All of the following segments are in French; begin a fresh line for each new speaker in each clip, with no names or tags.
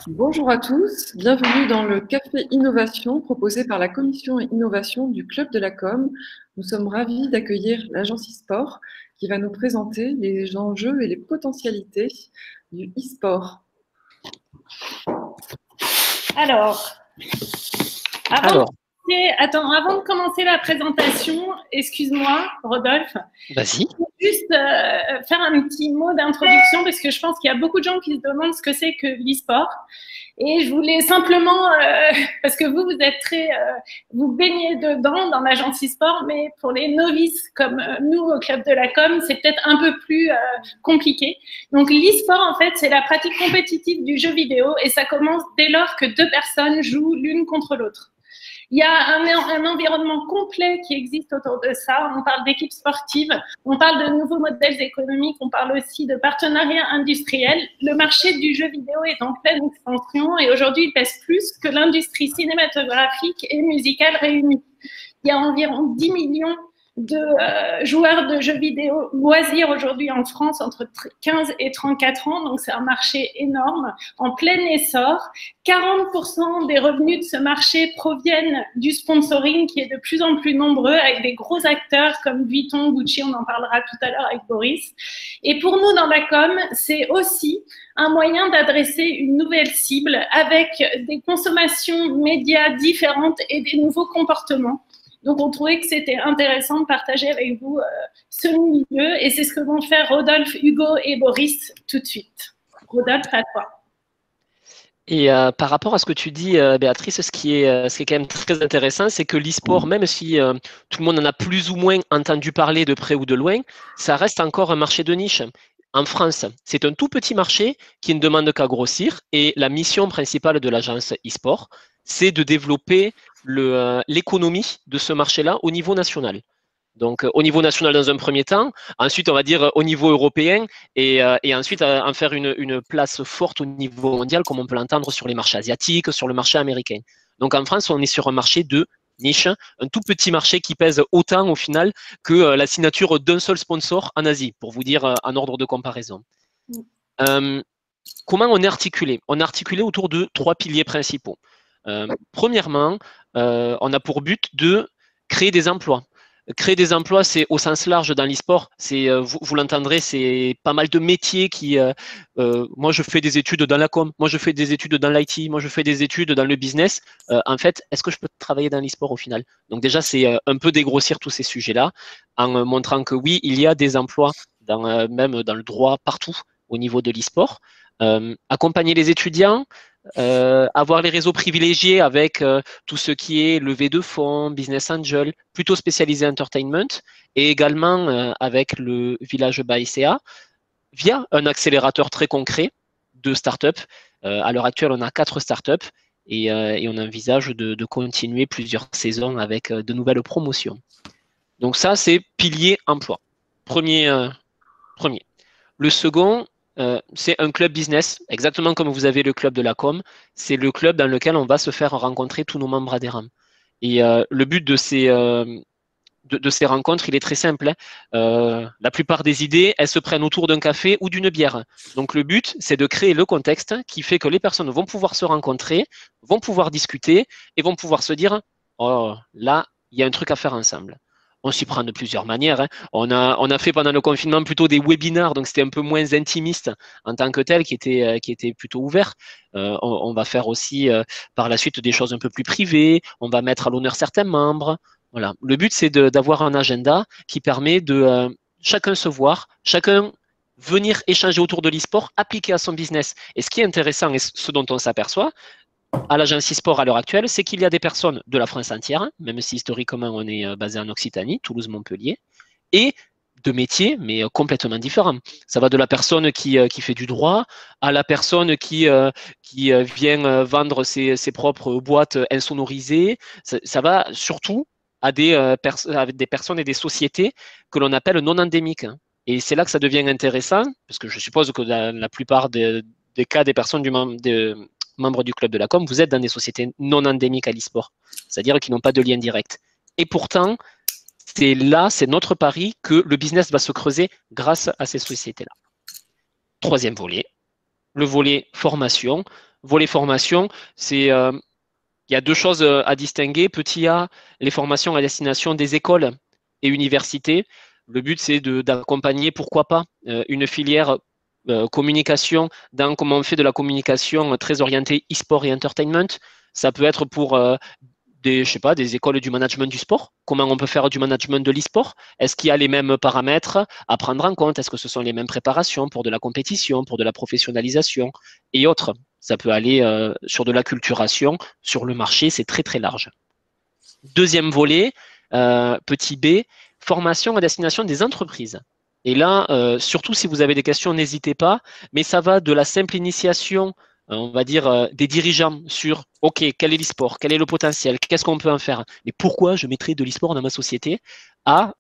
Bonjour à tous, bienvenue dans le Café Innovation proposé par la Commission Innovation du Club de la Com. Nous sommes ravis d'accueillir l'agence e-sport qui va nous présenter les enjeux et les potentialités du e-sport.
Alors,
Alors,
avant de commencer la présentation, excuse-moi, Rodolphe,
vas-y.
je vais juste faire un petit mot d'introduction parce que je pense qu'il y a beaucoup de gens qui se demandent ce que c'est que l'e-sport. Et je voulais simplement, parce que vous êtes vous baignez dedans dans l'agence e-sport, mais pour les novices comme nous au Club de la Com, c'est peut-être un peu plus compliqué. Donc l'e-sport, en fait, c'est la pratique compétitive du jeu vidéo et ça commence dès lors que deux personnes jouent l'une contre l'autre. Il y a un environnement complet qui existe autour de ça. On parle d'équipes sportives, on parle de nouveaux modèles économiques, on parle aussi de partenariats industriels. Le marché du jeu vidéo est en pleine expansion et aujourd'hui, il pèse plus que l'industrie cinématographique et musicale réunie. Il y a environ 10 millions de joueurs de jeux vidéo loisirs aujourd'hui en France entre 15 et 34 ans, donc c'est un marché énorme, en plein essor. 40% des revenus de ce marché proviennent du sponsoring qui est de plus en plus nombreux avec des gros acteurs comme Vuitton, Gucci, on en parlera tout à l'heure avec Boris. Et pour nous dans la com, c'est aussi un moyen d'adresser une nouvelle cible avec des consommations médias différentes et des nouveaux comportements. Donc, on trouvait que c'était intéressant de partager avec vous ce milieu et c'est ce que vont faire Rodolphe, Hugo et Boris tout de suite. Rodolphe, à toi.
Et par rapport à ce que tu dis, Béatrice, ce qui est quand même très intéressant, c'est que l'e-sport, même si tout le monde en a plus ou moins entendu parler de près ou de loin, ça reste encore un marché de niche. En France, c'est un tout petit marché qui ne demande qu'à grossir et la mission principale de l'agence e-sport, c'est de développer l'économie de ce marché-là au niveau national. Donc, au niveau national dans un premier temps, ensuite, on va dire au niveau européen, et ensuite en faire une place forte au niveau mondial, comme on peut l'entendre sur les marchés asiatiques, sur le marché américain. Donc, en France, on est sur un marché de niche, un tout petit marché qui pèse autant au final que la signature d'un seul sponsor en Asie, pour vous dire en ordre de comparaison. Comment on est articulé? On est articulé autour de 3 piliers principaux. Premièrement, on a pour but de créer des emplois. Créer des emplois, c'est au sens large dans l'e-sport. Vous l'entendrez, c'est pas mal de métiers qui. Moi, je fais des études dans la com. Moi, je fais des études dans l'IT. Moi, je fais des études dans le business. En fait, est-ce que je peux travailler dans l'e-sport au final? Donc déjà, c'est un peu dégrossir tous ces sujets-là en montrant que oui, il y a des emplois même dans le droit partout au niveau de l'e-sport. Accompagner les étudiants, avoir les réseaux privilégiés avec tout ce qui est levée de fonds, business angel, plutôt spécialisé entertainment, et également avec le village BAICA, via un accélérateur très concret de start-up. À l'heure actuelle, on a 4 start-up et on envisage de continuer plusieurs saisons avec de nouvelles promotions. Donc ça, c'est pilier emploi. Premier. Le second, c'est un club business, exactement comme vous avez le club de la com. C'est le club dans lequel on va se faire rencontrer tous nos membres adhérents. Et le but de ces rencontres, il est très simple. La plupart des idées, elles se prennent autour d'un café ou d'une bière. Donc le but, c'est de créer le contexte qui fait que les personnes vont pouvoir se rencontrer, vont pouvoir discuter et vont pouvoir se dire « Oh, là, il y a un truc à faire ensemble ». On s'y prend de plusieurs manières. On a fait pendant le confinement plutôt des webinars, donc c'était un peu moins intimiste en tant que tel, qui était plutôt ouvert. On va faire aussi par la suite des choses un peu plus privées. On va mettre à l'honneur certains membres. Voilà. Le but, c'est d'avoir un agenda qui permet de chacun se voir, chacun venir échanger autour de l'e-sport, appliqué à son business. Et ce qui est intéressant et ce dont on s'aperçoit, à l'agence e-sport à l'heure actuelle, c'est qu'il y a des personnes de la France entière, même si historiquement on est basé en Occitanie, Toulouse-Montpellier, et de métiers, mais complètement différents. Ça va de la personne qui fait du droit à la personne qui vient vendre ses propres boîtes insonorisées. Ça va surtout à des personnes et des sociétés que l'on appelle non endémiques. Et c'est là que ça devient intéressant, parce que je suppose que dans la plupart des cas des personnes membres du club de la com, vous êtes dans des sociétés non endémiques à l'e-sport, c'est-à-dire qui n'ont pas de lien direct. Et pourtant, c'est notre pari que le business va se creuser grâce à ces sociétés-là. Troisième volet, le volet formation. volet formation, il y a deux choses à distinguer. Petit A, les formations à destination des écoles et universités. Le but, c'est d'accompagner, pourquoi pas, une filière communication dans comment on fait de la communication très orientée e-sport et entertainment. Ça peut être pour des écoles du management du sport. Comment on peut faire du management de l'e-sport? Est-ce qu'il y a les mêmes paramètres à prendre en compte? Est-ce que ce sont les mêmes préparations pour de la compétition, pour de la professionnalisation et autres? Ça peut aller sur de l'acculturation, sur le marché, c'est très très large. Deuxième volet, petit B, formation à destination des entreprises. Et là, surtout si vous avez des questions, n'hésitez pas, mais ça va de la simple initiation, on va dire, des dirigeants sur, OK, quel est l'e-sport, quel est le potentiel, qu'est-ce qu'on peut en faire, et pourquoi je mettrai de l'e-sport dans ma société, à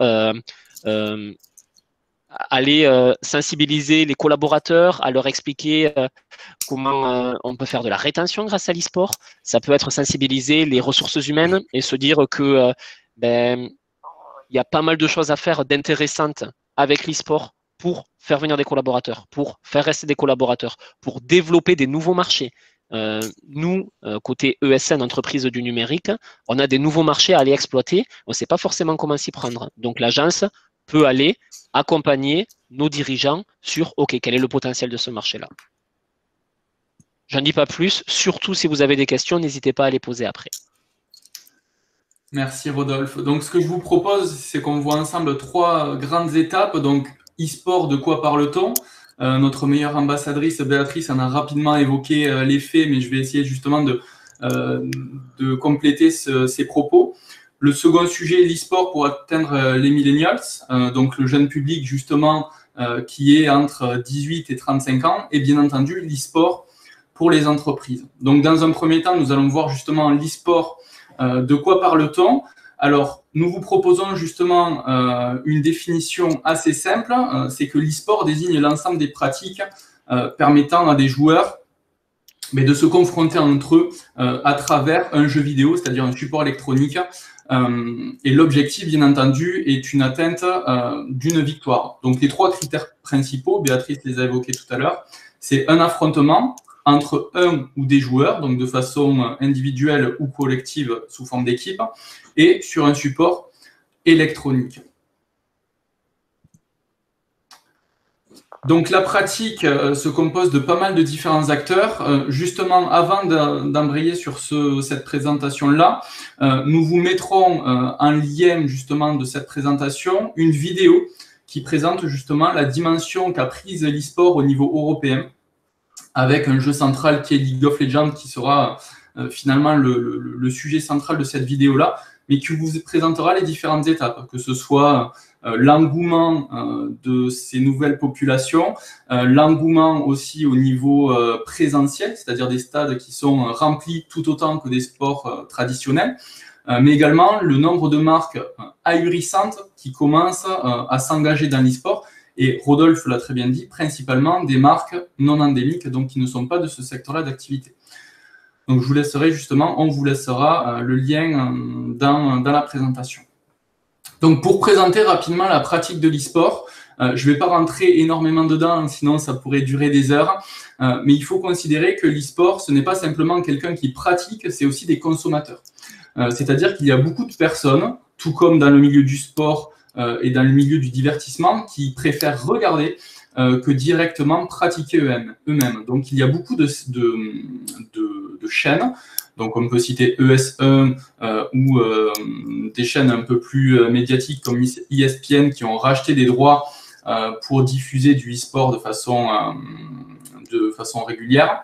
aller sensibiliser les collaborateurs, à leur expliquer comment on peut faire de la rétention grâce à l'e-sport. Ça peut être sensibiliser les ressources humaines et se dire que il y a pas mal de choses à faire d'intéressantes avec l'e-sport pour faire venir des collaborateurs, pour faire rester des collaborateurs, pour développer des nouveaux marchés. Nous, côté ESN, entreprise du numérique, on a des nouveaux marchés à aller exploiter. On ne sait pas forcément comment s'y prendre. Donc, l'agence peut aller accompagner nos dirigeants sur OK, quel est le potentiel de ce marché-là. J'en dis pas plus. Surtout, si vous avez des questions, n'hésitez pas à les poser après.
Merci Rodolphe. Donc, ce que je vous propose, c'est qu'on voit ensemble 3 grandes étapes. Donc, e-sport, de quoi parle-t-on? Notre meilleure ambassadrice, Béatrice, en a rapidement évoqué les faits, mais je vais essayer justement de compléter ces propos. Le second sujet, l'e-sport pour atteindre les millennials, donc le jeune public justement qui est entre 18 et 35 ans, et bien entendu l'e-sport pour les entreprises. Donc, dans un premier temps, nous allons voir justement l'e-sport. De quoi parle-t-on? Alors, nous vous proposons justement une définition assez simple, c'est que l'e-sport désigne l'ensemble des pratiques permettant à des joueurs de se confronter entre eux à travers un jeu vidéo, c'est-à-dire un support électronique. Et l'objectif, bien entendu, est une atteinte d'une victoire. Donc, les 3 critères principaux, Béatrice les a évoqués tout à l'heure, c'est un affrontement entre un ou des joueurs, donc de façon individuelle ou collective sous forme d'équipe, et sur un support électronique. Donc la pratique se compose de pas mal de différents acteurs. Justement, avant d'embrayer sur cette présentation-là, nous vous mettrons en lien justement de cette présentation une vidéo qui présente justement la dimension qu'a prise l'e-sport au niveau européen, avec un jeu central qui est League of Legends, qui sera finalement le sujet central de cette vidéo-là, mais qui vous présentera les différentes étapes, que ce soit l'engouement de ces nouvelles populations, l'engouement aussi au niveau présentiel, c'est-à-dire des stades qui sont remplis tout autant que des sports traditionnels, mais également le nombre de marques ahurissantes qui commencent à s'engager dans l'e-sport. Et Rodolphe l'a très bien dit, principalement des marques non endémiques, donc qui ne sont pas de ce secteur-là d'activité. Donc je vous laisserai justement, on vous laissera le lien dans la présentation. Donc pour présenter rapidement la pratique de l'e-sport, je ne vais pas rentrer énormément dedans, sinon ça pourrait durer des heures, mais il faut considérer que l'e-sport, ce n'est pas simplement quelqu'un qui pratique, c'est aussi des consommateurs. C'est-à-dire qu'il y a beaucoup de personnes, tout comme dans le milieu du sport, et dans le milieu du divertissement, qui préfèrent regarder que directement pratiquer eux-mêmes. Donc, il y a beaucoup de chaînes. Donc, on peut citer ES1 ou des chaînes un peu plus médiatiques comme ESPN qui ont racheté des droits pour diffuser du e-sport de façon régulière.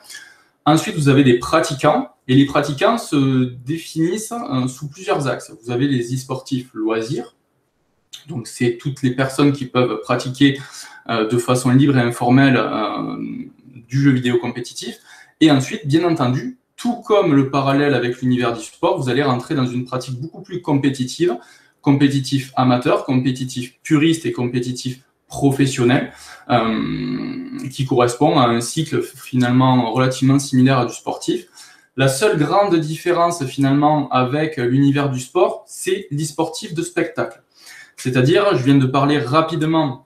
Ensuite, vous avez des pratiquants. Et les pratiquants se définissent sous plusieurs axes. Vous avez les e-sportifs loisirs. Donc, c'est toutes les personnes qui peuvent pratiquer de façon libre et informelle du jeu vidéo compétitif. Et ensuite, bien entendu, tout comme le parallèle avec l'univers du sport, vous allez rentrer dans une pratique beaucoup plus compétitive, compétitif amateur, compétitif puriste et compétitif professionnel, qui correspond à un cycle finalement relativement similaire à du sportif. La seule grande différence finalement avec l'univers du sport, c'est l'e-sportif de spectacle. C'est-à-dire, je viens de parler rapidement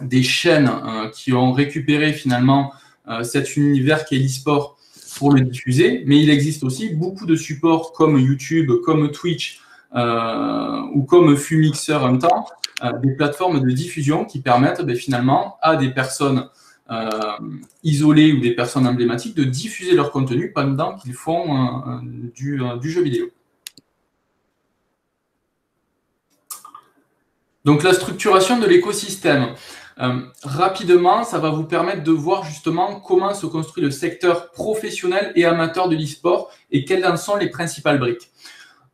des chaînes qui ont récupéré finalement cet univers qui est l'e-sport pour le diffuser, mais il existe aussi beaucoup de supports comme YouTube, comme Twitch ou comme Fumixer un temps, des plateformes de diffusion qui permettent finalement à des personnes isolées ou des personnes emblématiques de diffuser leur contenu pendant qu'ils font du jeu vidéo. Donc la structuration de l'écosystème. Rapidement, ça va vous permettre de voir justement comment se construit le secteur professionnel et amateur de l'e-sport et quelles en sont les principales briques.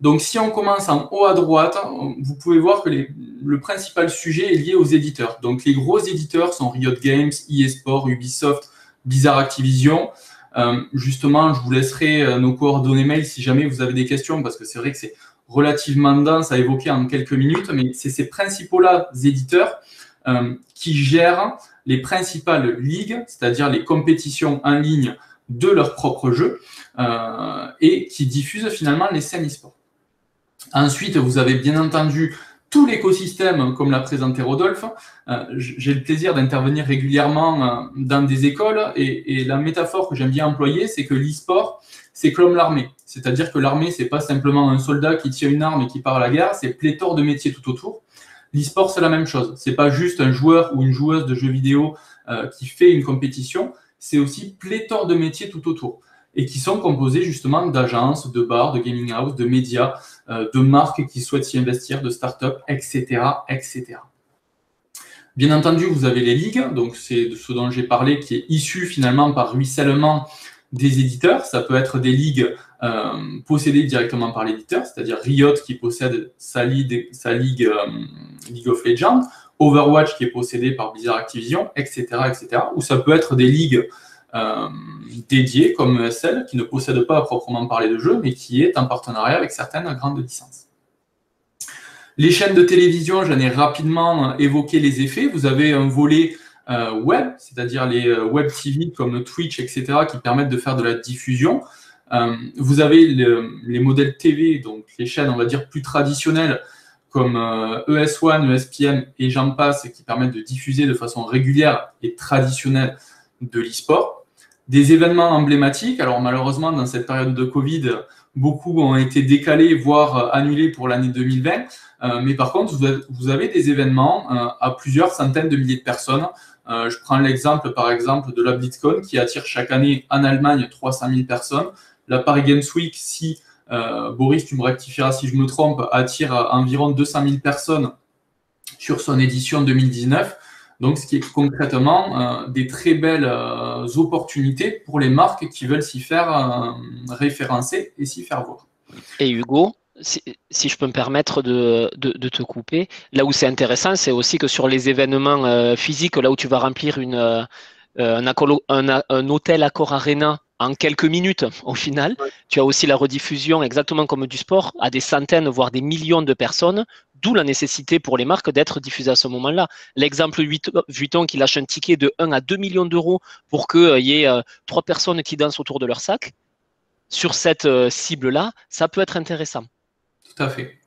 Donc, si on commence en haut à droite, vous pouvez voir que le principal sujet est lié aux éditeurs. Donc, les gros éditeurs sont Riot Games, eSport, Ubisoft, Blizzard Activision. Justement, je vous laisserai nos coordonnées mail si jamais vous avez des questions, parce que c'est vrai que c'est relativement dense à évoquer en quelques minutes, mais c'est ces principaux-là éditeurs qui gèrent les principales ligues, c'est-à-dire les compétitions en ligne de leur propre jeu, et qui diffusent finalement les scènes e-sport. Ensuite, vous avez bien entendu tout l'écosystème, comme l'a présenté Rodolphe. J'ai le plaisir d'intervenir régulièrement dans des écoles et la métaphore que j'aime bien employer, c'est que l'e-sport, c'est comme l'armée. C'est-à-dire que l'armée, c'est pas simplement un soldat qui tient une arme et qui part à la guerre, c'est pléthore de métiers tout autour. L'e-sport, c'est la même chose. C'est pas juste un joueur ou une joueuse de jeux vidéo qui fait une compétition, c'est aussi pléthore de métiers tout autour et qui sont composés justement d'agences, de bars, de gaming house, de médias, de marques qui souhaitent s'y investir, de startups, etc., etc. Bien entendu, vous avez les ligues, donc c'est de ce dont j'ai parlé, qui est issu finalement par ruissellement des éditeurs. Ça peut être des ligues possédées directement par l'éditeur, c'est-à-dire Riot qui possède sa ligue League of Legends, Overwatch qui est possédé par Blizzard Activision, etc., etc. Ou ça peut être des ligues dédiées comme ESL qui ne possède pas à proprement parler de jeu, mais qui est en partenariat avec certaines grandes licences. Les chaînes de télévision, j'en ai rapidement évoqué les effets. Vous avez un volet web, c'est-à-dire les web TV comme Twitch, etc., qui permettent de faire de la diffusion. Vous avez les modèles TV, donc les chaînes, on va dire, plus traditionnelles, comme ES1, ESPN et j'en passe, qui permettent de diffuser de façon régulière et traditionnelle de l'e-sport. Des événements emblématiques, alors malheureusement, dans cette période de Covid, beaucoup ont été décalés, voire annulés pour l'année 2020. Mais par contre, vous avez des événements à plusieurs centaines de milliers de personnes. Je prends l'exemple, par exemple, de la BlitzCon qui attire chaque année en Allemagne 300 000 personnes. La Paris Games Week, si Boris, tu me rectifieras si je me trompe, attire environ 200 000 personnes sur son édition 2019. Donc, ce qui est concrètement des très belles opportunités pour les marques qui veulent s'y faire référencer et s'y faire voir.
Et Hugo, si je peux me permettre de te couper, là où c'est intéressant, c'est aussi que sur les événements physiques, là où tu vas remplir un hôtel Accor Arena en quelques minutes au final, tu as aussi la rediffusion, exactement comme du sport, à des centaines, voire des millions de personnes, d'où la nécessité pour les marques d'être diffusées à ce moment-là. L'exemple Vuitton qui lâche un ticket de 1 à 2 millions d'euros pour qu'il y ait 3 personnes qui dansent autour de leur sac, sur cette cible-là, ça peut être intéressant.
Tout à fait.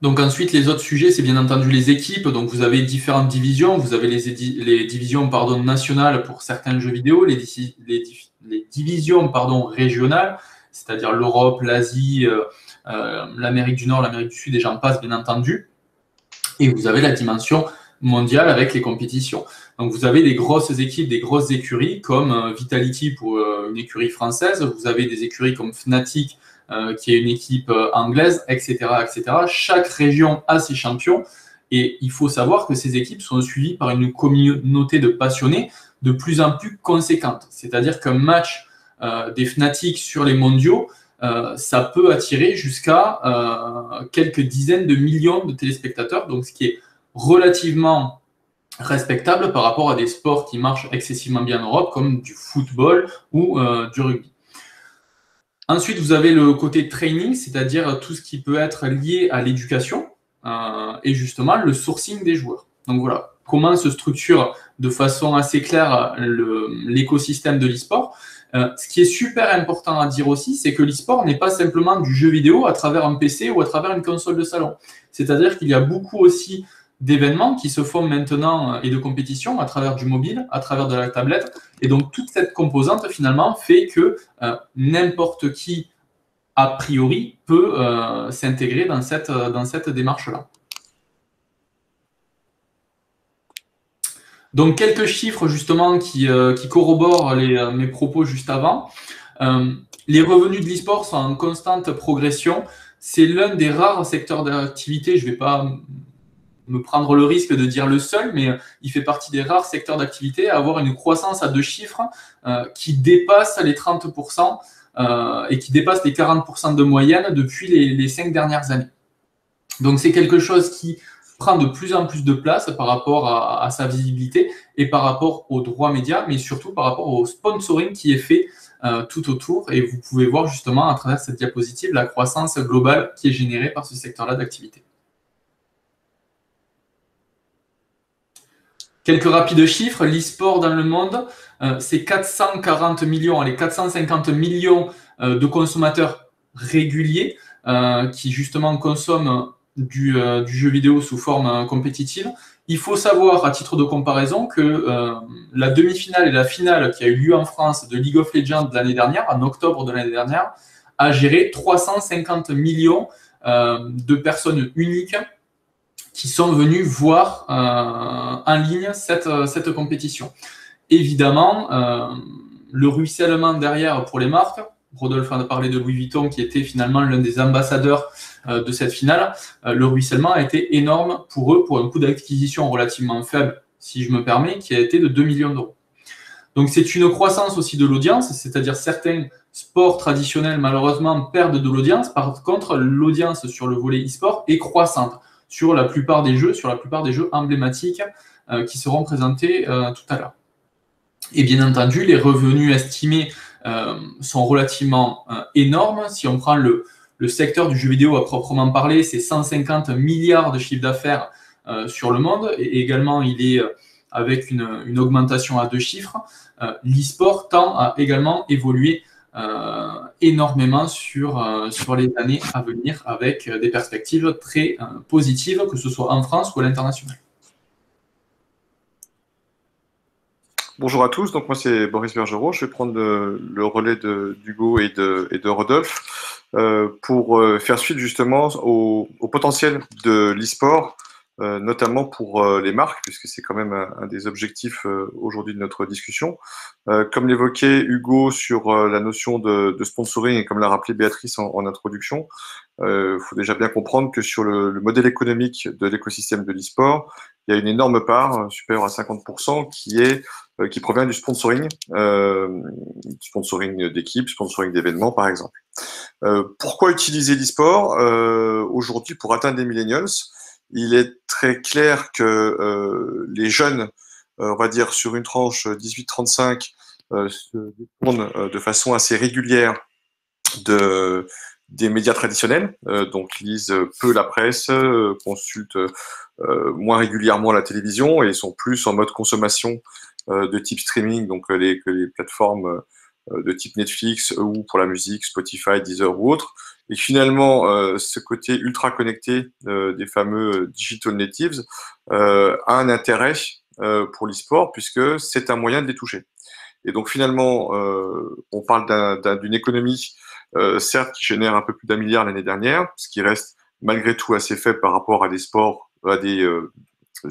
Donc ensuite, les autres sujets, c'est bien entendu les équipes. Donc vous avez différentes divisions. Vous avez les divisions nationales pour certains jeux vidéo, les divisions régionales, c'est-à-dire l'Europe, l'Asie, l'Amérique du Nord, l'Amérique du Sud, et j'en passe, bien entendu. Et vous avez la dimension mondiale avec les compétitions. Donc vous avez des grosses équipes, des grosses écuries comme Vitality pour une écurie française. Vous avez des écuries comme Fnatic, qui est une équipe anglaise, etc., etc. Chaque région a ses champions et il faut savoir que ces équipes sont suivies par une communauté de passionnés de plus en plus conséquente. C'est-à-dire qu'un match des Fnatic sur les mondiaux, ça peut attirer jusqu'à quelques dizaines de millions de téléspectateurs, donc ce qui est relativement respectable par rapport à des sports qui marchent excessivement bien en Europe, comme du football ou du rugby. Ensuite, vous avez le côté training, c'est-à-dire tout ce qui peut être lié à l'éducation et justement le sourcing des joueurs. Donc voilà, comment se structure de façon assez claire l'écosystème de l'e-sport. Ce qui est super important à dire aussi, c'est que l'e-sport n'est pas simplement du jeu vidéo à travers un PC ou à travers une console de salon. C'est-à-dire qu'il y a beaucoup aussi d'événements qui se font maintenant et de compétitions à travers du mobile, à travers de la tablette. Et donc, toute cette composante, finalement, fait que n'importe qui, a priori, peut s'intégrer dans cette démarche-là. Donc, quelques chiffres, justement, qui corroborent mes propos juste avant. Les revenus de l'e-sport sont en constante progression. C'est l'un des rares secteurs d'activité, je ne vais pas me prendre le risque de dire le seul, mais il fait partie des rares secteurs d'activité à avoir une croissance à 2 chiffres qui dépasse les 30% et qui dépasse les 40% de moyenne depuis les 5 dernières années. Donc, c'est quelque chose qui prend de plus en plus de place par rapport à sa visibilité et par rapport aux droits médias, mais surtout par rapport au sponsoring qui est fait tout autour. Et vous pouvez voir justement à travers cette diapositive la croissance globale qui est générée par ce secteur-là d'activité. Quelques rapides chiffres, l'e-sport dans le monde, c'est 440 millions, allez, 450 millions de consommateurs réguliers qui justement consomment du jeu vidéo sous forme compétitive. Il faut savoir, à titre de comparaison, que la demi-finale et la finale qui a eu lieu en France de League of Legends de l'année dernière, en octobre de l'année dernière, a géré 350 millions de personnes uniques qui sont venus voir en ligne cette compétition. Évidemment, le ruissellement derrière pour les marques, Rodolphe a parlé de Louis Vuitton qui était finalement l'un des ambassadeurs de cette finale, le ruissellement a été énorme pour eux, pour un coût d'acquisition relativement faible, si je me permets, qui a été de 2 millions d'euros. Donc c'est une croissance aussi de l'audience, c'est-à-dire certains sports traditionnels malheureusement perdent de l'audience, par contre l'audience sur le volet e-sport est croissante sur la plupart des jeux, emblématiques qui seront présentés tout à l'heure. Et bien entendu, les revenus estimés sont relativement énormes. Si on prend le secteur du jeu vidéo à proprement parler, c'est 150 milliards de chiffre d'affaires sur le monde. Et également, il est avec une augmentation à 2 chiffres. L'e-sport tend à également évoluer énormément sur les années à venir avec des perspectives très positives, que ce soit en France ou à l'international.
Bonjour à tous, donc moi c'est Boris Bergerot, je vais prendre le relais d'Hugo et de Rodolphe pour faire suite justement au potentiel de l'e-sport, notamment pour les marques, puisque c'est quand même un des objectifs aujourd'hui de notre discussion. Comme l'évoquait Hugo sur la notion de sponsoring et comme l'a rappelé Béatrice en introduction, faut déjà bien comprendre que sur le modèle économique de l'écosystème de l'e-sport, il y a une énorme part, supérieure à 50%, qui provient du sponsoring d'équipes, sponsoring d'événements par exemple. Pourquoi utiliser l'e-sport aujourd'hui pour atteindre les millennials? Il est très clair que les jeunes, on va dire sur une tranche 18-35, se détournent de façon assez régulière des médias traditionnels, donc lisent peu la presse, consultent moins régulièrement la télévision et sont plus en mode consommation de type streaming, donc que les plateformes de type Netflix ou pour la musique, Spotify, Deezer ou autres. Et finalement, ce côté ultra connecté des fameux digital natives a un intérêt pour l'e-sport puisque c'est un moyen de les toucher. Et donc finalement, on parle d'une économie certes qui génère un peu plus d'1 milliard l'année dernière, ce qui reste malgré tout assez faible par rapport à des sports, à des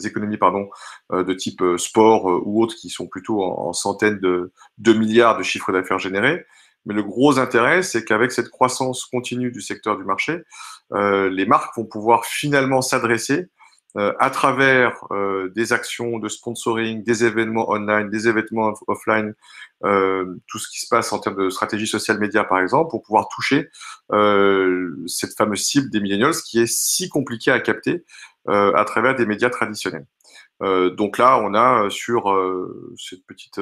économies de type sport ou autres qui sont plutôt en centaines de milliards de chiffres d'affaires générés. Mais le gros intérêt, c'est qu'avec cette croissance continue du secteur du marché, les marques vont pouvoir finalement s'adresser à travers des actions de sponsoring, des événements online, des événements offline, tout ce qui se passe en termes de stratégie social média par exemple, pour pouvoir toucher cette fameuse cible des millennials qui est si compliquée à capter à travers des médias traditionnels. Donc là, on a sur cette petite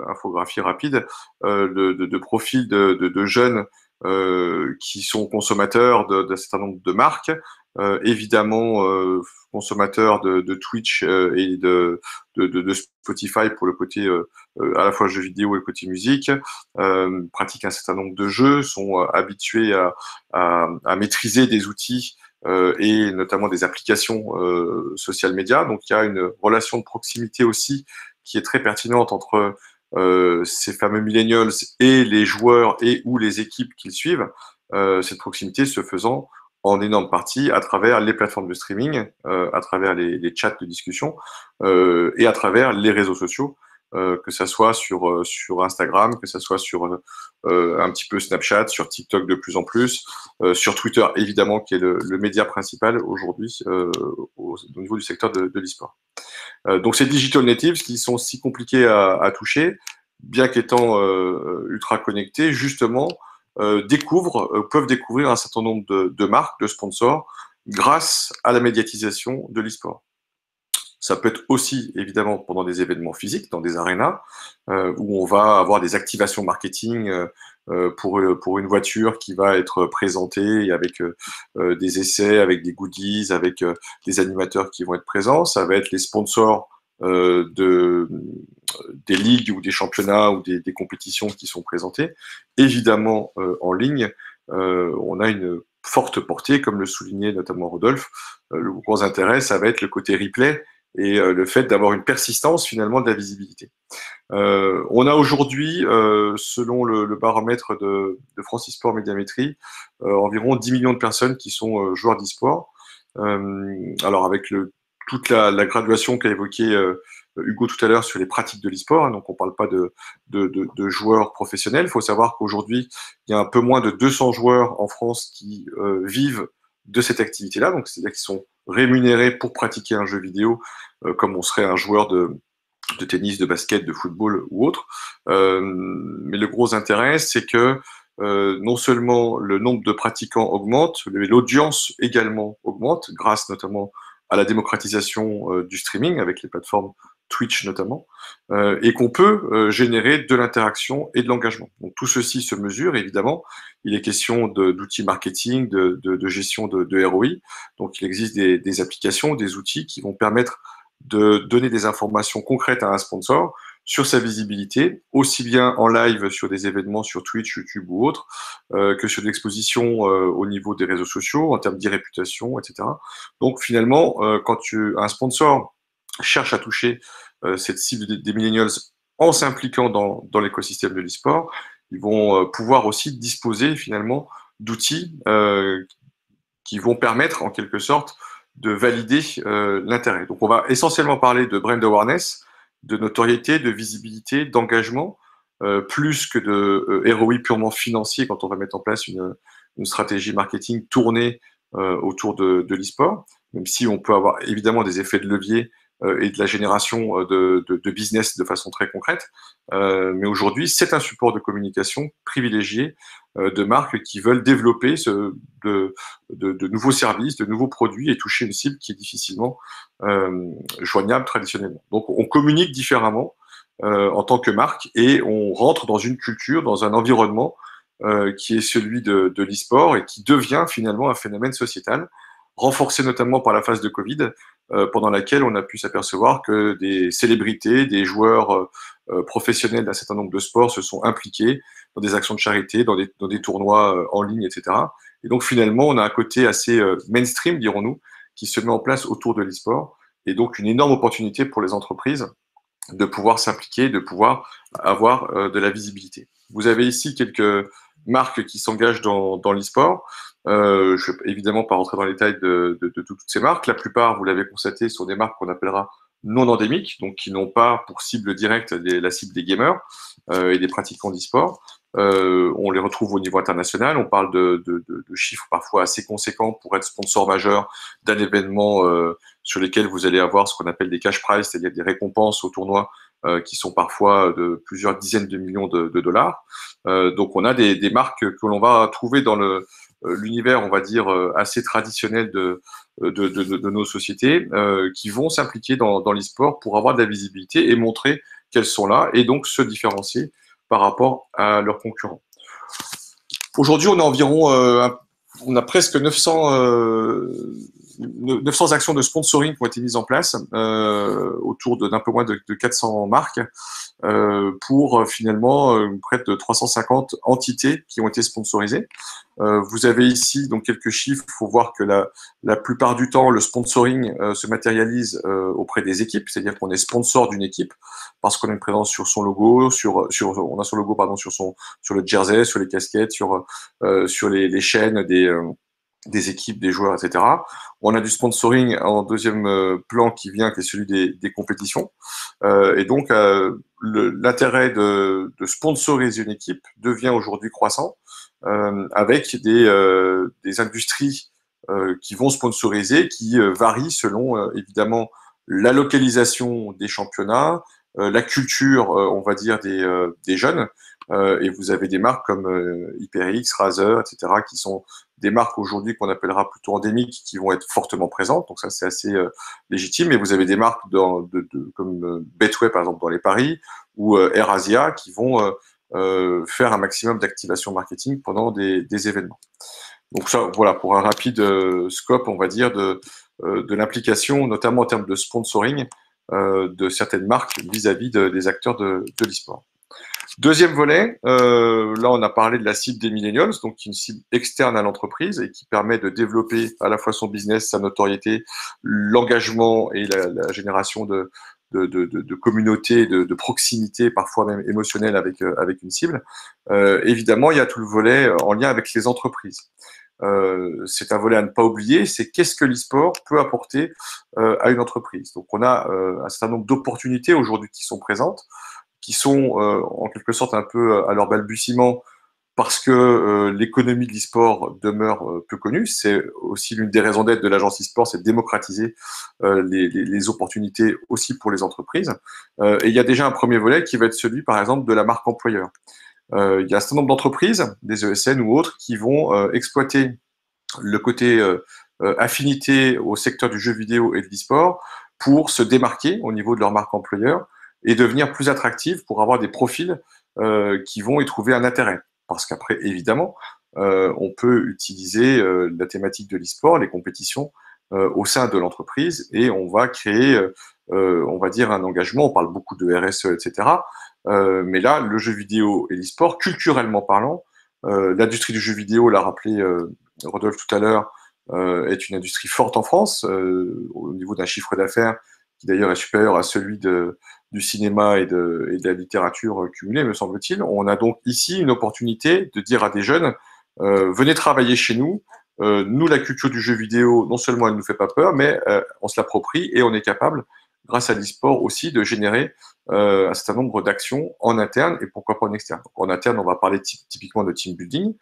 infographie rapide de profils de jeunes qui sont consommateurs d'un certain nombre de marques, évidemment consommateurs de Twitch et de Spotify pour le côté à la fois jeux vidéo et le côté musique, pratiquent un certain nombre de jeux, sont habitués à maîtriser des outils et notamment des applications social média. Donc il y a une relation de proximité aussi qui est très pertinente entre ces fameux millennials et les joueurs et ou les équipes qu'ils suivent. Cette proximité se faisant en énorme partie à travers les plateformes de streaming, à travers les chats de discussion et à travers les réseaux sociaux, que ça soit sur Instagram, que ça soit sur un petit peu Snapchat, sur TikTok de plus en plus, sur Twitter évidemment qui est le média principal aujourd'hui au niveau du secteur de l'e-sport. Donc ces digital natives qui sont si compliqués à toucher, bien qu'étant ultra connectés, justement peuvent découvrir un certain nombre de marques, de sponsors, grâce à la médiatisation de l'e-sport. Ça peut être aussi, évidemment, pendant des événements physiques, dans des arénas, où on va avoir des activations marketing pour une voiture qui va être présentée avec des essais, avec des goodies, avec des animateurs qui vont être présents. Ça va être les sponsors des ligues ou des championnats ou des compétitions qui sont présentées. Évidemment, en ligne, on a une forte portée, comme le soulignait notamment Rodolphe. Le gros intérêt, ça va être le côté replay et le fait d'avoir une persistance finalement de la visibilité. On a aujourd'hui, selon le baromètre de France eSport Médiamétrie, environ 10 millions de personnes qui sont joueurs d'e-sport. Alors avec toute la graduation qu'a évoqué Hugo tout à l'heure sur les pratiques de l'e-sport, hein, donc on ne parle pas de joueurs professionnels. Il faut savoir qu'aujourd'hui, il y a un peu moins de 200 joueurs en France qui vivent de cette activité-là, donc c'est-à-dire qu'ils sont rémunérés pour pratiquer un jeu vidéo comme on serait un joueur de tennis, de basket, de football ou autre. Mais le gros intérêt, c'est que non seulement le nombre de pratiquants augmente, mais l'audience également augmente, grâce notamment à la démocratisation du streaming, avec les plateformes Twitch notamment, et qu'on peut générer de l'interaction et de l'engagement. Donc tout ceci se mesure, évidemment. Il est question d'outils marketing, de gestion de ROI. Donc il existe des applications, des outils qui vont permettre de donner des informations concrètes à un sponsor sur sa visibilité, aussi bien en live sur des événements sur Twitch, YouTube ou autres, que sur l'exposition au niveau des réseaux sociaux, en termes d'e-réputation, etc. Donc finalement, quand un sponsor cherche à toucher cette cible des millennials en s'impliquant dans l'écosystème de l'e-sport, ils vont pouvoir aussi disposer finalement d'outils qui vont permettre en quelque sorte de valider l'intérêt. Donc on va essentiellement parler de brand awareness, de notoriété, de visibilité, d'engagement, plus que de ROI purement financier quand on va mettre en place une stratégie marketing tournée autour de l'e-sport, même si on peut avoir évidemment des effets de levier et de la génération de business de façon très concrète. Mais aujourd'hui, c'est un support de communication privilégié de marques qui veulent développer de nouveaux services, de nouveaux produits et toucher une cible qui est difficilement joignable traditionnellement. Donc, on communique différemment en tant que marque et on rentre dans une culture, dans un environnement qui est celui de l'e-sport et qui devient finalement un phénomène sociétal, renforcé notamment par la phase de Covid, pendant laquelle on a pu s'apercevoir que des célébrités, des joueurs professionnels d'un certain nombre de sports se sont impliqués dans des actions de charité, dans des tournois en ligne, etc. Et donc finalement, on a un côté assez mainstream, dirons-nous, qui se met en place autour de l'e-sport, et donc une énorme opportunité pour les entreprises de pouvoir s'impliquer, de pouvoir avoir de la visibilité. Vous avez ici quelques marques qui s'engagent dans l'e-sport. Je ne vais évidemment pas rentrer dans les détails de toutes ces marques. La plupart, vous l'avez constaté, sont des marques qu'on appellera non endémiques, donc qui n'ont pas pour cible directe la cible des gamers et des pratiquants d'e-sport. On les retrouve au niveau international. On parle de chiffres parfois assez conséquents pour être sponsor majeur d'un événement sur lesquels vous allez avoir ce qu'on appelle des cash prizes, c'est-à-dire des récompenses au tournoi qui sont parfois de plusieurs dizaines de millions de dollars. Donc on a des marques que l'on va trouver dans l'univers, on va dire, assez traditionnel de nos sociétés, qui vont s'impliquer dans l'e-sport pour avoir de la visibilité et montrer qu'elles sont là et donc se différencier par rapport à leurs concurrents. Aujourd'hui, on a environ, on a presque 900 900 actions de sponsoring qui ont été mises en place autour d'un peu moins de 400 marques pour finalement près de 350 entités qui ont été sponsorisées. Vous avez ici donc quelques chiffres. Il faut voir que la plupart du temps, le sponsoring se matérialise auprès des équipes, c'est-à-dire qu'on est sponsor d'une équipe parce qu'on a une présence sur son logo, on a son logo pardon sur le jersey, sur les casquettes, sur les chaînes des équipes, des joueurs, etc. On a du sponsoring en deuxième plan qui est celui des compétitions. Et donc, l'intérêt de sponsoriser une équipe devient aujourd'hui croissant avec des industries qui vont sponsoriser, qui varient selon évidemment la localisation des championnats, la culture, on va dire, des jeunes. Et vous avez des marques comme HyperX, Razer, etc., qui sont des marques aujourd'hui qu'on appellera plutôt endémiques, qui vont être fortement présentes. Donc ça, c'est assez légitime. Et vous avez des marques comme Betway, par exemple, dans les paris, ou AirAsia, qui vont faire un maximum d'activation marketing pendant des événements. Donc ça, voilà, pour un rapide scope, on va dire, de l'implication, notamment en termes de sponsoring, de certaines marques vis-à-vis des acteurs de l'e-sport. Deuxième volet, là on a parlé de la cible des millennials, donc une cible externe à l'entreprise et qui permet de développer à la fois son business, sa notoriété, l'engagement et la génération de communauté, de proximité, parfois même émotionnelle avec une cible. Évidemment, il y a tout le volet en lien avec les entreprises. C'est un volet à ne pas oublier, c'est qu'est-ce que l'e-sport peut apporter à une entreprise. Donc on a un certain nombre d'opportunités aujourd'hui qui sont présentes, qui sont en quelque sorte un peu à leur balbutiement parce que l'économie de l'e-sport demeure peu connue. C'est aussi l'une des raisons d'être de l'agence e-sport, c'est de démocratiser les opportunités aussi pour les entreprises. Et il y a déjà un premier volet qui va être celui, par exemple, de la marque employeur. Il y a un certain nombre d'entreprises, des ESN ou autres, qui vont exploiter le côté affinité au secteur du jeu vidéo et de l'e-sport pour se démarquer au niveau de leur marque employeur et devenir plus attractive pour avoir des profils qui vont y trouver un intérêt. Parce qu'après, évidemment, on peut utiliser la thématique de l'e-sport, les compétitions, au sein de l'entreprise et on va créer, on va dire, un engagement. On parle beaucoup de RSE, etc. Mais là, le jeu vidéo et l'e-sport, culturellement parlant, l'industrie du jeu vidéo, l'a rappelé Rodolphe tout à l'heure, est une industrie forte en France, au niveau d'un chiffre d'affaires qui d'ailleurs est supérieur à celui du cinéma et de la littérature cumulée, me semble-t-il. On a donc ici une opportunité de dire à des jeunes, venez travailler chez nous. Nous, la culture du jeu vidéo, non seulement elle ne nous fait pas peur, mais on se l'approprie et on est capable, grâce à l'e-sport aussi, de générer un certain nombre d'actions en interne et pourquoi pas en externe. Donc, en interne, on va parler typiquement de team building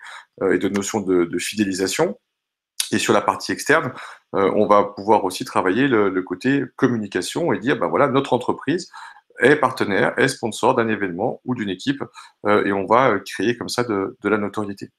et de notions de fidélisation. Et sur la partie externe, on va pouvoir aussi travailler le côté communication et dire, ben voilà, notre entreprise est partenaire, est sponsor d'un événement ou d'une équipe, et on va créer comme ça de la notoriété.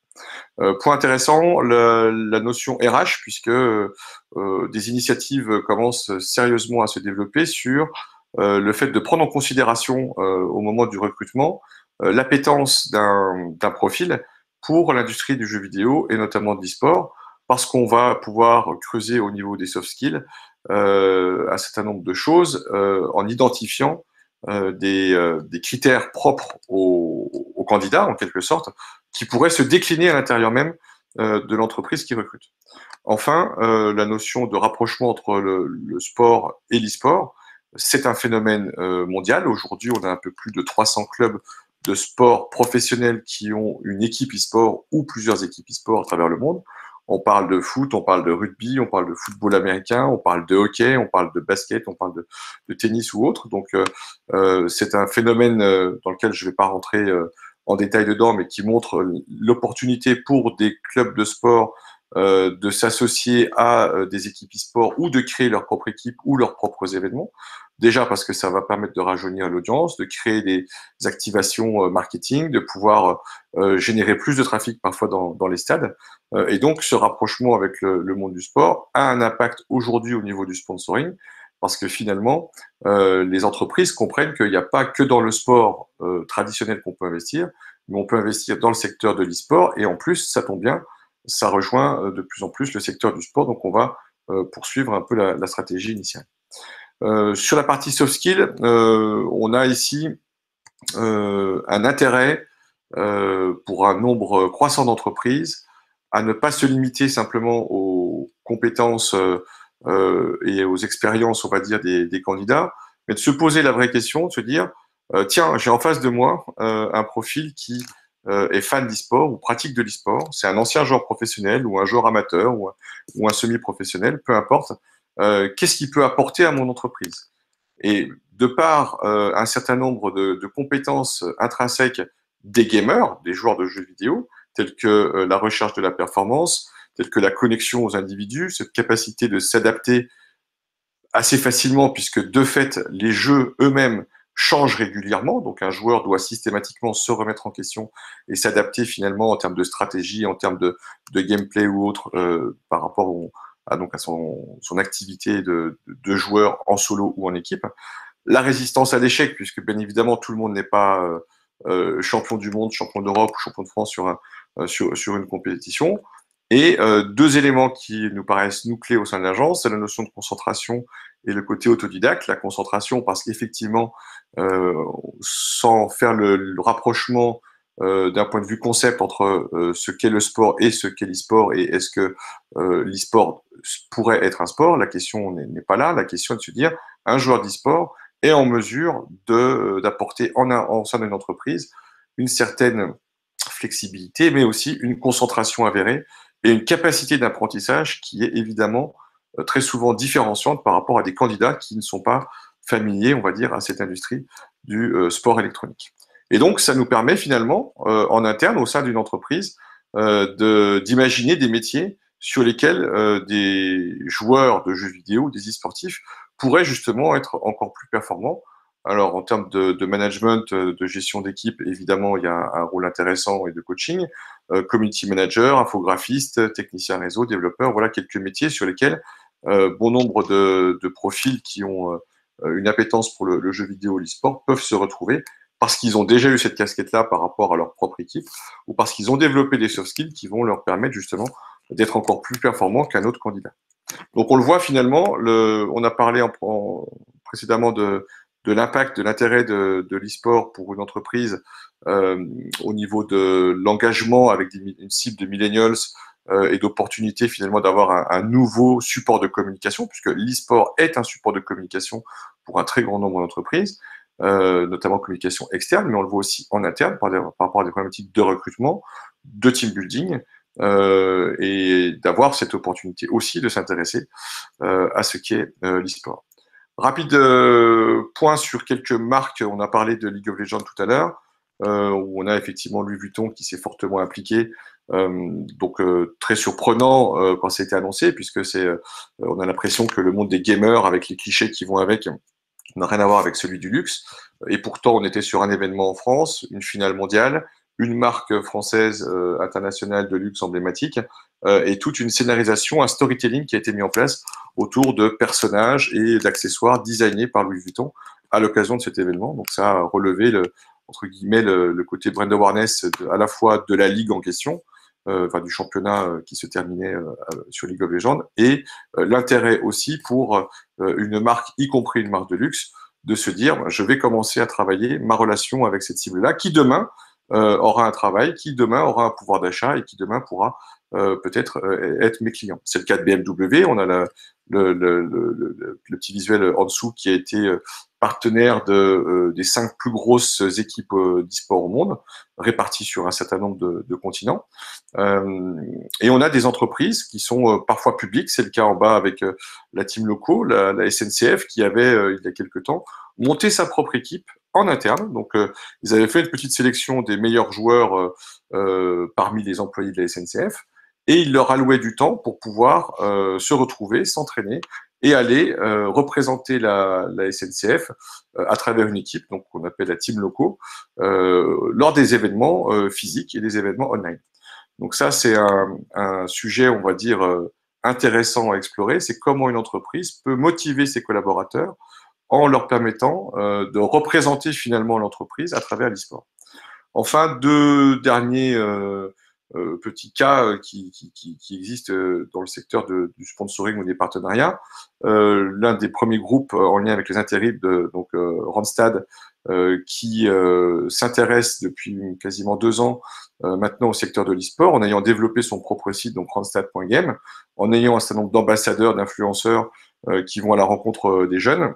Point intéressant, la notion RH, puisque des initiatives commencent sérieusement à se développer sur le fait de prendre en considération au moment du recrutement l'appétence d'un profil pour l'industrie du jeu vidéo et notamment de l'e-sport, parce qu'on va pouvoir creuser au niveau des soft skills un certain nombre de choses en identifiant des critères propres aux candidats, en quelque sorte, qui pourraient se décliner à l'intérieur même de l'entreprise qui recrute. Enfin, la notion de rapprochement entre le sport et l'e-sport, c'est un phénomène mondial. Aujourd'hui, on a un peu plus de 300 clubs de sport professionnels qui ont une équipe e-sport ou plusieurs équipes e-sport à travers le monde. On parle de foot, on parle de rugby, on parle de football américain, on parle de hockey, on parle de basket, on parle de tennis ou autre. Donc, c'est un phénomène dans lequel je ne vais pas rentrer en détail dedans, mais qui montre l'opportunité pour des clubs de sport de s'associer à des équipes e-sport ou de créer leur propre équipe ou leurs propres événements. Déjà parce que ça va permettre de rajeunir l'audience, de créer des activations marketing, de pouvoir générer plus de trafic parfois dans les stades. Et donc, ce rapprochement avec le monde du sport a un impact aujourd'hui au niveau du sponsoring, parce que finalement, les entreprises comprennent qu'il n'y a pas que dans le sport traditionnel qu'on peut investir, mais on peut investir dans le secteur de l'e-sport, et en plus, ça tombe bien, ça rejoint de plus en plus le secteur du sport, donc on va poursuivre un peu la stratégie initiale. Sur la partie soft skill, on a ici un intérêt pour un nombre croissant d'entreprises à ne pas se limiter simplement aux compétences et aux expériences, on va dire, des candidats, mais de se poser la vraie question, de se dire, tiens, j'ai en face de moi un profil qui est fan d'e-sport ou pratique de l'e-sport, c'est un ancien joueur professionnel ou un joueur amateur ou un semi-professionnel, peu importe, qu'est-ce qu'il peut apporter à mon entreprise? Et de par un certain nombre de compétences intrinsèques des gamers, des joueurs de jeux vidéo, telles que la recherche de la performance, telles que la connexion aux individus, cette capacité de s'adapter assez facilement, puisque de fait, les jeux eux-mêmes changent régulièrement. Donc, un joueur doit systématiquement se remettre en question et s'adapter finalement en termes de stratégie, en termes de gameplay ou autre, par rapport à son activité de joueur en solo ou en équipe. La résistance à l'échec, puisque bien évidemment, tout le monde n'est pas champion du monde, champion d'Europe ou champion de France sur une compétition. Et deux éléments qui nous paraissent nous clés au sein de l'agence, c'est la notion de concentration et le côté autodidacte. La concentration parce qu'effectivement, sans faire le rapprochement d'un point de vue concept entre ce qu'est le sport et ce qu'est l'e-sport et est-ce que l'e-sport pourrait être un sport, la question n'est pas là. La question est de se dire, un joueur d'e-sport est en mesure d'apporter en sein d'une entreprise une certaine flexibilité, mais aussi une concentration avérée et une capacité d'apprentissage qui est évidemment très souvent différenciante par rapport à des candidats qui ne sont pas familiers, on va dire, à cette industrie du sport électronique. Et donc, ça nous permet finalement, en interne, au sein d'une entreprise, d'imaginer des métiers sur lesquels des joueurs de jeux vidéo, des e-sportifs, pourraient justement être encore plus performants. Alors, en termes de management, de gestion d'équipe, évidemment, il y a un rôle intéressant et de coaching. Community manager, infographiste, technicien réseau, développeur, voilà quelques métiers sur lesquels bon nombre de profils qui ont une appétence pour le jeu vidéo, l'e-sport, peuvent se retrouver parce qu'ils ont déjà eu cette casquette-là par rapport à leur propre équipe ou parce qu'ils ont développé des soft skills qui vont leur permettre justement d'être encore plus performants qu'un autre candidat. Donc on le voit finalement, on a parlé précédemment de l'impact, de l'intérêt de l'e-sport pour une entreprise au niveau de l'engagement avec une cible de millennials et d'opportunités finalement d'avoir un nouveau support de communication, puisque l'e-sport est un support de communication pour un très grand nombre d'entreprises, notamment communication externe, mais on le voit aussi en interne par rapport à des problématiques de recrutement, de team building, et d'avoir cette opportunité aussi de s'intéresser à ce qu'est l'e-sport. Rapide point sur quelques marques. On a parlé de League of Legends tout à l'heure, où on a effectivement Louis Vuitton qui s'est fortement impliqué. Donc très surprenant quand ça a été annoncé, puisque on a l'impression que le monde des gamers, avec les clichés qui vont avec, n'a rien à voir avec celui du luxe. Et pourtant, on était sur un événement en France, une finale mondiale, une marque française internationale de luxe emblématique, et toute une scénarisation, un storytelling qui a été mis en place autour de personnages et d'accessoires designés par Louis Vuitton à l'occasion de cet événement. Donc ça a relevé entre guillemets le côté brand awareness à la fois de la ligue en question, du championnat qui se terminait sur League of Legends, et l'intérêt aussi pour une marque, y compris une marque de luxe, de se dire je vais commencer à travailler ma relation avec cette cible-là, qui demain aura un travail, qui demain aura un pouvoir d'achat et qui demain pourra peut-être être mes clients. C'est le cas de BMW. On a le petit visuel en dessous qui a été partenaire des 5 plus grosses équipes d'e-sport au monde, réparties sur un certain nombre de continents. Et on a des entreprises qui sont parfois publiques. C'est le cas en bas avec la Team Loco, la SNCF, qui avait, il y a quelques temps, monté sa propre équipe en interne. Donc, ils avaient fait une petite sélection des meilleurs joueurs parmi les employés de la SNCF, et ils leur allouaient du temps pour pouvoir se retrouver, s'entraîner et aller représenter la SNCF à travers une équipe, donc qu'on appelle la Team Loco, lors des événements physiques et des événements online. Donc ça, c'est un sujet, on va dire, intéressant à explorer. C'est comment une entreprise peut motiver ses collaborateurs en leur permettant de représenter finalement l'entreprise à travers l'e-sport. Enfin, deux derniers petit cas qui existe dans le secteur du sponsoring ou des partenariats. L'un des premiers groupes en lien avec les intérims, donc Randstad, qui s'intéresse depuis quasiment 2 ans maintenant au secteur de l'e-sport, en ayant développé son propre site, donc randstad.game, en ayant un certain nombre d'ambassadeurs, d'influenceurs qui vont à la rencontre des jeunes,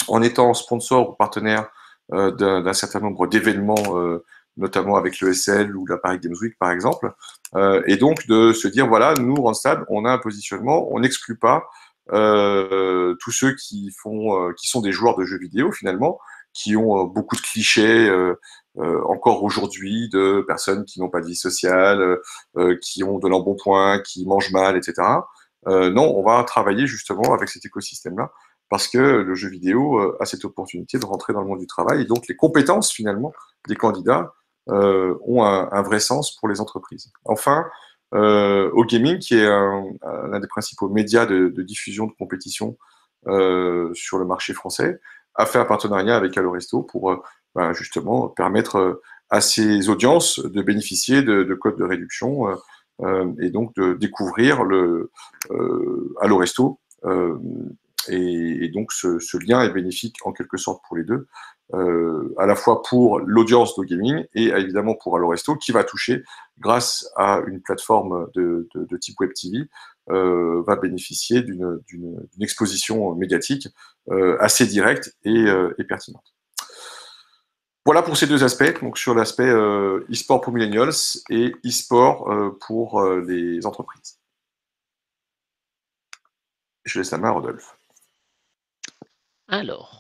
en étant sponsor ou partenaire d'un certain nombre d'événements, notamment avec l'ESL ou la Paris Games Week par exemple, et donc de se dire voilà, nous Randstad, on a un positionnement, on n'exclut pas tous ceux qui sont des joueurs de jeux vidéo finalement, qui ont beaucoup de clichés encore aujourd'hui de personnes qui n'ont pas de vie sociale, qui ont de l'embonpoint, qui mangent mal, etc. Non, on va travailler justement avec cet écosystème-là parce que le jeu vidéo a cette opportunité de rentrer dans le monde du travail et donc les compétences finalement des candidats ont un vrai sens pour les entreprises. Enfin, OGaming, qui est l'un des principaux médias de diffusion de compétition sur le marché français, a fait un partenariat avec Alloresto pour justement permettre à ses audiences de bénéficier de codes de réduction et donc de découvrir le Alloresto. Et donc ce lien est bénéfique en quelque sorte pour les deux, à la fois pour l'audience d'OGaming et évidemment pour Alloresto, qui va toucher, grâce à une plateforme de type Web TV, va bénéficier d'une exposition médiatique assez directe et pertinente. Voilà pour ces deux aspects, donc sur l'aspect e-sport pour millennials et e-sport pour les entreprises. Je laisse la main à Rodolphe.
Alors,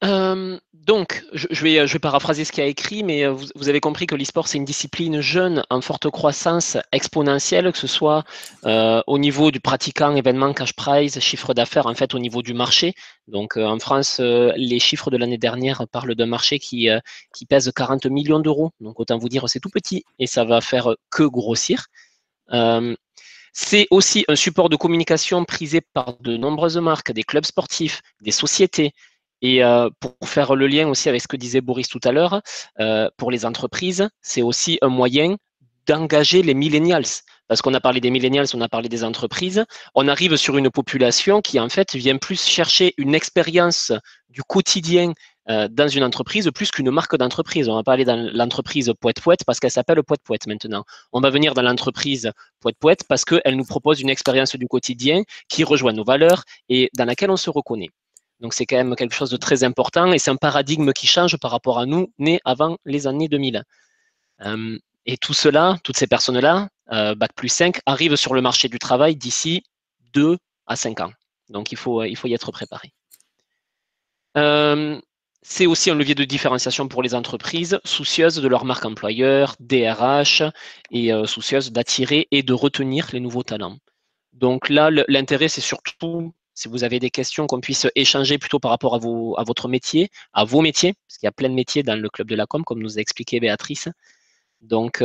donc, je vais paraphraser ce qu'il y a écrit, mais vous avez compris que l'e-sport, c'est une discipline jeune, en forte croissance exponentielle, que ce soit au niveau du pratiquant, événement, cash prize, chiffre d'affaires, en fait, au niveau du marché. Donc, en France, les chiffres de l'année dernière parlent d'un marché qui pèse 40 millions d'euros. Donc, autant vous dire, c'est tout petit et ça va faire que grossir. C'est aussi un support de communication prisé par de nombreuses marques, des clubs sportifs, des sociétés. Et pour faire le lien aussi avec ce que disait Boris tout à l'heure, pour les entreprises, c'est aussi un moyen d'engager les millennials. Parce qu'on a parlé des millennials, on a parlé des entreprises. On arrive sur une population qui, en fait, vient plus chercher une expérience du quotidien dans une entreprise plus qu'une marque d'entreprise. On va pas aller dans l'entreprise Poète-Poète parce qu'elle s'appelle Poète-Poète maintenant. On va venir dans l'entreprise Poète-Poète parce qu'elle nous propose une expérience du quotidien qui rejoint nos valeurs et dans laquelle on se reconnaît. Donc, c'est quand même quelque chose de très important et c'est un paradigme qui change par rapport à nous, nés avant les années 2000. Et tout cela, toutes ces personnes-là, Bac plus 5, arrivent sur le marché du travail d'ici 2 à 5 ans. Donc, il faut y être préparé. C'est aussi un levier de différenciation pour les entreprises, soucieuses de leur marque employeur, DRH, et soucieuses d'attirer et de retenir les nouveaux talents. Donc là, l'intérêt, c'est surtout, si vous avez des questions, qu'on puisse échanger plutôt par rapport à votre métier, à vos métiers, parce qu'il y a plein de métiers dans le club de la com, comme nous a expliqué Béatrice. Donc,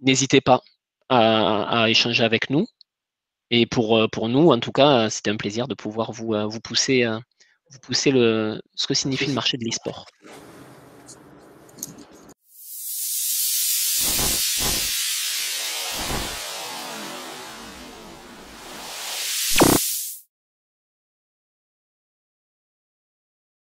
n'hésitez pas à échanger avec nous. Et pour nous, en tout cas, c'était un plaisir de pouvoir vous pousser ce que signifie le marché de l'e-sport.